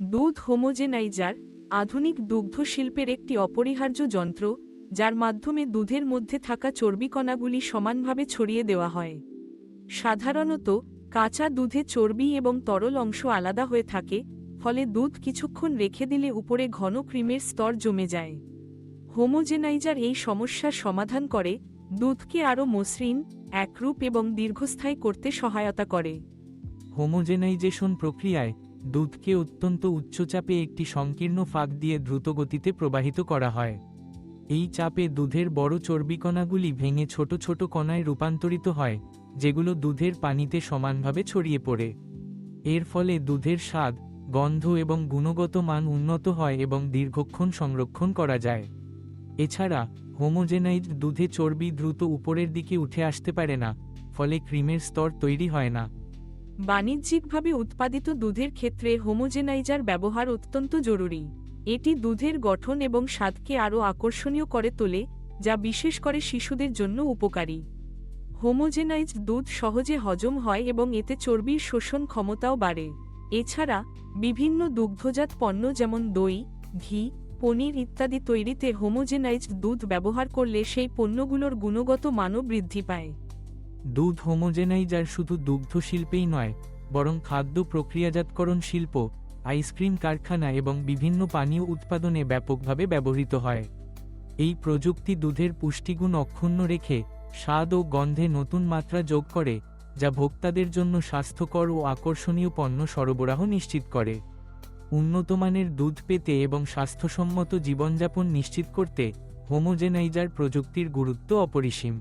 দুধ হোমোজেনাইজার আধুনিক দুগ্ধ শিল্পের একটি অপরিহার্য যন্ত্র, যার মাধ্যমে দুধের মধ্যে থাকা চর্বিকণাগুলি সমানভাবে ছড়িয়ে দেওয়া হয়। সাধারণত কাঁচা দুধে চর্বি এবং তরল অংশ আলাদা হয়ে থাকে, ফলে দুধ কিছুক্ষণ রেখে দিলে উপরে ঘন ক্রিমের স্তর জমে যায়। হোমোজেনাইজার এই সমস্যার সমাধান করে, দুধকে আরও মসৃণ, একরূপ এবং দীর্ঘস্থায়ী করতে সহায়তা করে। হোমোজেনাইজেশন প্রক্রিয়ায় দুধকে অত্যন্ত উচ্চচাপে একটি সংকীর্ণ ফাঁক দিয়ে দ্রুতগতিতে প্রবাহিত করা হয়। এই চাপে দুধের বড় চর্বিকণাগুলি ভেঙে ছোট ছোট কণায় রূপান্তরিত হয়, যেগুলো দুধের পানিতে সমানভাবে ছড়িয়ে পড়ে। এর ফলে দুধের স্বাদ, গন্ধ এবং গুণগত মান উন্নত হয় এবং দীর্ঘক্ষণ সংরক্ষণ করা যায়। এছাড়া হোমোজেনাইজড দুধে চর্বি দ্রুত উপরের দিকে উঠে আসতে পারে না, ফলে ক্রিমের স্তর তৈরি হয় না। বাণিজ্যিকভাবে উৎপাদিত দুধের ক্ষেত্রে হোমোজেনাইজার ব্যবহার অত্যন্ত জরুরি। এটি দুধের গঠন এবং স্বাদকে আরও আকর্ষণীয় করে তোলে, যা বিশেষ করে শিশুদের জন্য উপকারী। হোমোজেনাইজড দুধ সহজে হজম হয় এবং এতে চর্বির শোষণ ক্ষমতাও বাড়ে। এছাড়া বিভিন্ন দুগ্ধজাত পণ্য যেমন দই, ঘি, পনির ইত্যাদি তৈরিতে হোমোজেনাইজড দুধ ব্যবহার করলে সেই পণ্যগুলোর গুণগত মানও বৃদ্ধি পায়। দুধ হোমোজেনাইজার শুধু দুগ্ধ শিল্পেই নয়, বরং খাদ্য প্রক্রিয়াজাতকরণ শিল্প, আইসক্রিম কারখানা এবং বিভিন্ন পানীয় উৎপাদনে ব্যাপকভাবে ব্যবহৃত হয়। এই প্রযুক্তি দুধের পুষ্টিগুণ অক্ষুণ্ণ রেখে স্বাদ ও গন্ধে নতুন মাত্রা যোগ করে, যা ভোক্তাদের জন্য স্বাস্থ্যকর ও আকর্ষণীয় পণ্য সরবরাহ নিশ্চিত করে। উন্নতমানের দুধ পেতে এবং স্বাস্থ্যসম্মত জীবনযাপন নিশ্চিত করতে হোমোজেনাইজার প্রযুক্তির গুরুত্ব অপরিসীম।